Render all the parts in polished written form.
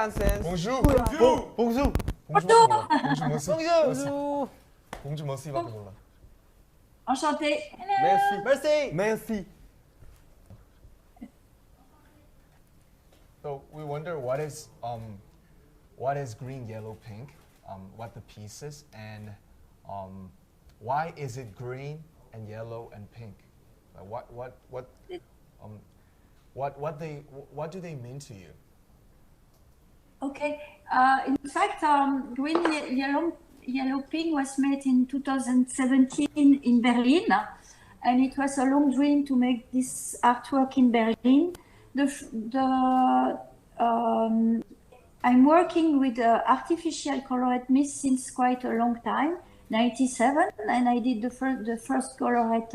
Janssens. Bonjour. Bonjour. 봉수. Bonjour. 봉주 머시. Bonjour. 봉주 머시밖에 몰라. Enchanté. Merci. Merci. Merci. So we wonder what is green, yellow, pink, what the piece is, and why is it green and yellow and pink? What do they mean to you? Okay. In fact, green, yellow, pink was made in 2017 in Berlin, and it was a long dream to make this artwork in Berlin. I'm working with artificial colored mist since quite a long time, 97, and I did the first colorette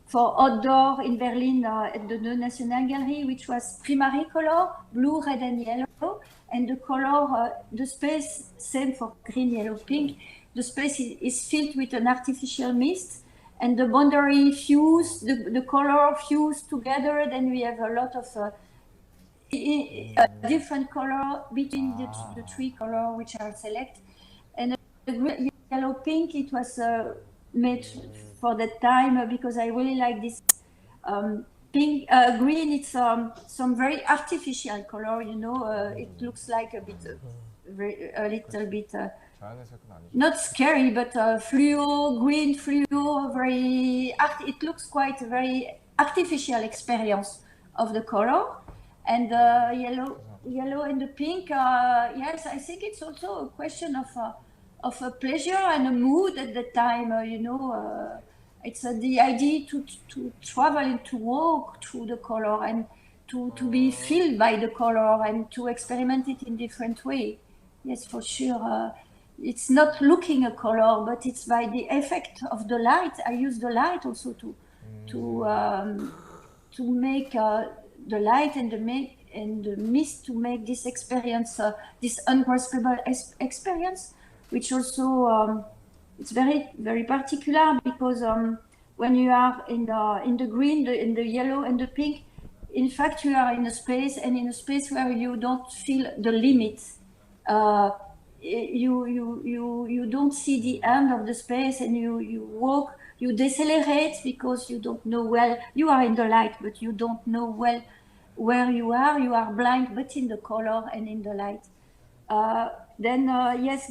for outdoor in Berlin at the National Gallery, which was primary color, blue, red, and yellow, and the color, the space, same for green, yellow, pink. The space is filled with an artificial mist, and the boundary fuse, the color fuse together. Then we have a lot of different color between the three color which are selected. And the yellow pink, it was made for that time because I really like this pink. Green, it's some very artificial color, you know. It looks like a bit, a little bit, not scary, but fluo, green fluo, very, it looks quite a very artificial experience of the color. And yellow and the pink, yes, I think it's also a question of a pleasure and a mood at the time. You know, it's the idea to travel and to walk through the color and to be filled by the color and to experiment it in different way. Yes, for sure. It's not looking a color, but it's by the effect of the light. I use the light also to make the light and the mist to make this experience, this ungraspable experience, which also it's very, very particular because when you are in the green, in the yellow and the pink, in fact you are in a space, and in a space where you don't feel the limits. You don't see the end of the space, and you walk, you decelerate because you don't know well. You are in the light, but you don't know well where you are. You are blind, but in the color and in the light. Then yes,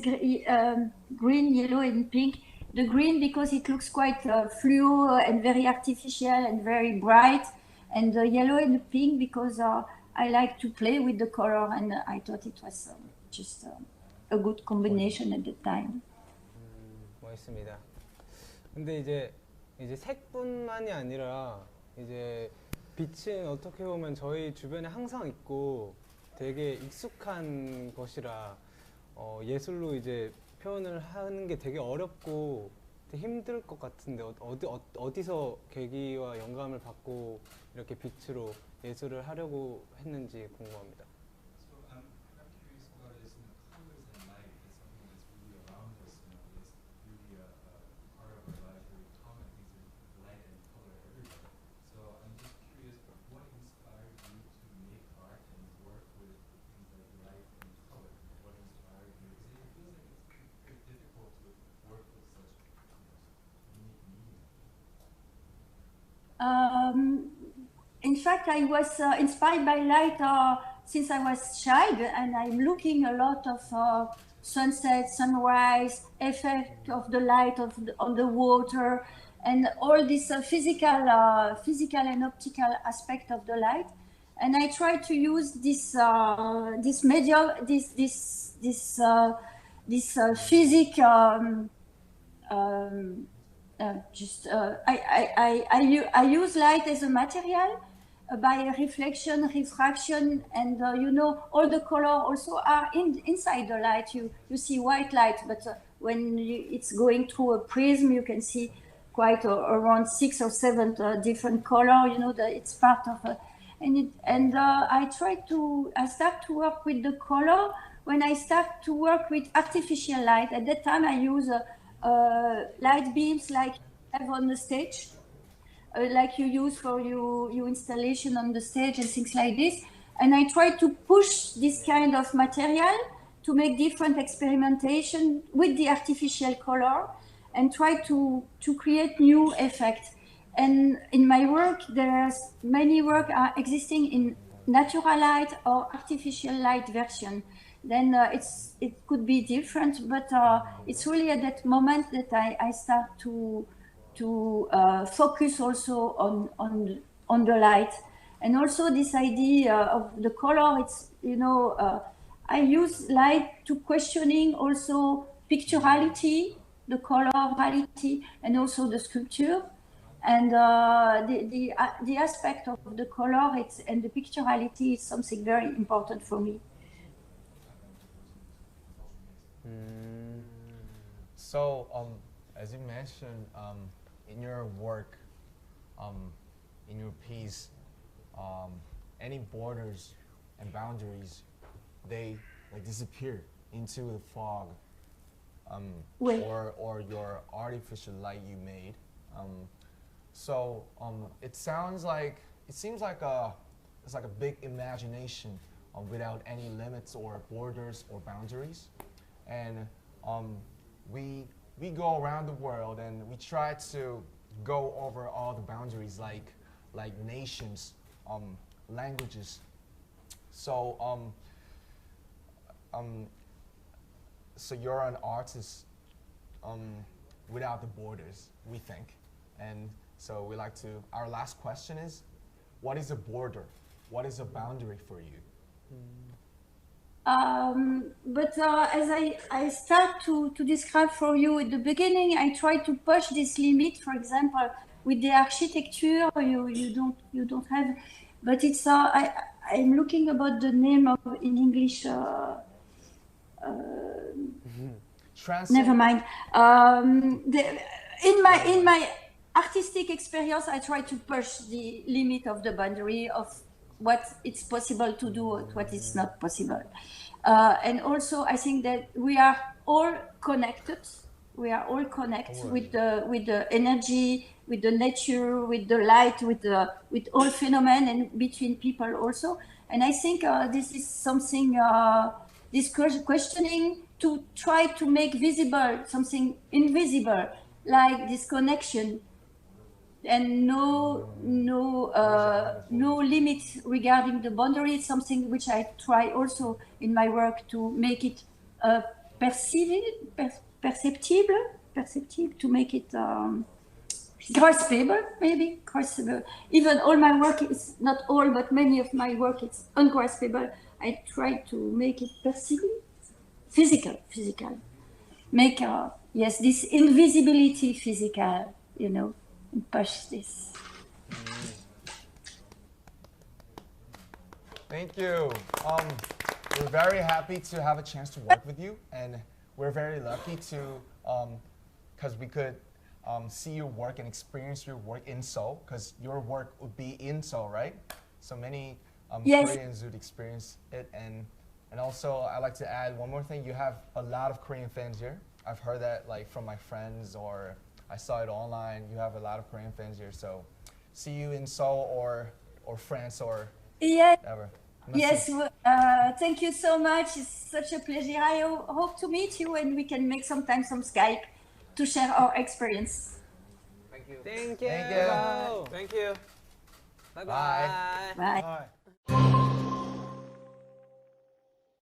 green, yellow, and pink. The green because it looks quite fluo and very artificial and very bright, and the yellow and the pink because I like to play with the color, and I thought it was just a good combination at the time. 멋있습니다. 근데 이제 색뿐만이 아니라 이제 빛은 어떻게 보면 저희 주변에 항상 있고 되게 익숙한 것이라 예술로 이제 표현을 하는 게 되게 어렵고 되게 힘들 것 같은데 어디서 계기와 영감을 받고 이렇게 빛으로 예술을 하려고 했는지 궁금합니다. In fact, I was inspired by light since I was child, and I'm looking a lot of sunset, sunrise, effect of the light on the water, and all this physical and optical aspect of the light. And I try to use this medium, this physic. I use light as a material by reflection, refraction, and you know, all the color also are inside the light. You see white light, but when it's going through a prism, you can see quite around 6 or 7 different color. You know that it's part of I start to work with the color when I start to work with artificial light. At that time, I use light beams like you have on the stage, like you use for your installation on the stage and things like this. And I try to push this kind of material to make different experimentation with the artificial color and try to create new effects. And in my work, there's many work are existing in natural light or artificial light version. Then it could be different, but it's really at that moment that I start to focus also on the light. And also this idea of the color, it's, I use light to questioning also picturality, the colorality, and also the sculpture. And the aspect of the color and the picturality is something very important for me. So, as you mentioned, in your work, in your piece, any borders and boundaries, they like disappear into the fog, or your artificial light you made. So it seems like it's like a big imagination without any limits or borders or boundaries, and we go around the world and we try to go over all the boundaries like nations, languages. So so you're an artist without the borders, we think. And so we like to, our last question is, what is a border? What is a boundary for you? But as I start to describe for you at the beginning, I try to push this limit. For example, with the architecture, you don't have, but it's I'm looking about the name of in English. Never mind. In my artistic experience, I try to push the limit of the boundary of what it's possible to do and what is not possible. And also, I think that we are all connected. We are all connected with the energy, with the nature, with the light, with all phenomena, and between people also. And I think this is something, this questioning to try to make visible something invisible, like this connection, and no limits regarding the boundary. Something which I try also in my work to make it perceptible, to make it graspable, maybe graspable. Even all my work is not all, but many of my work is ungraspable. I try to make it perceivable, physical. Make yes, this invisibility physical, and push this. Thank you. We're very happy to have a chance to work with you, and we're very lucky to, because we could see your work and experience your work in Seoul, because your work would be in Seoul, right? So many Yes. Koreans would experience it, and also I'd like to add one more thing. You have a lot of Korean fans here. I've heard that like from my friends, or I saw it online. You have a lot of Korean fans here, so see you in Seoul or France or Yes. ever. Yes, thank you so much. It's such a pleasure. I hope to meet you, and we can make sometimes some Skype to share our experience. Thank you. Thank you. Thank you. Thank you. Bye-bye. Bye. Bye.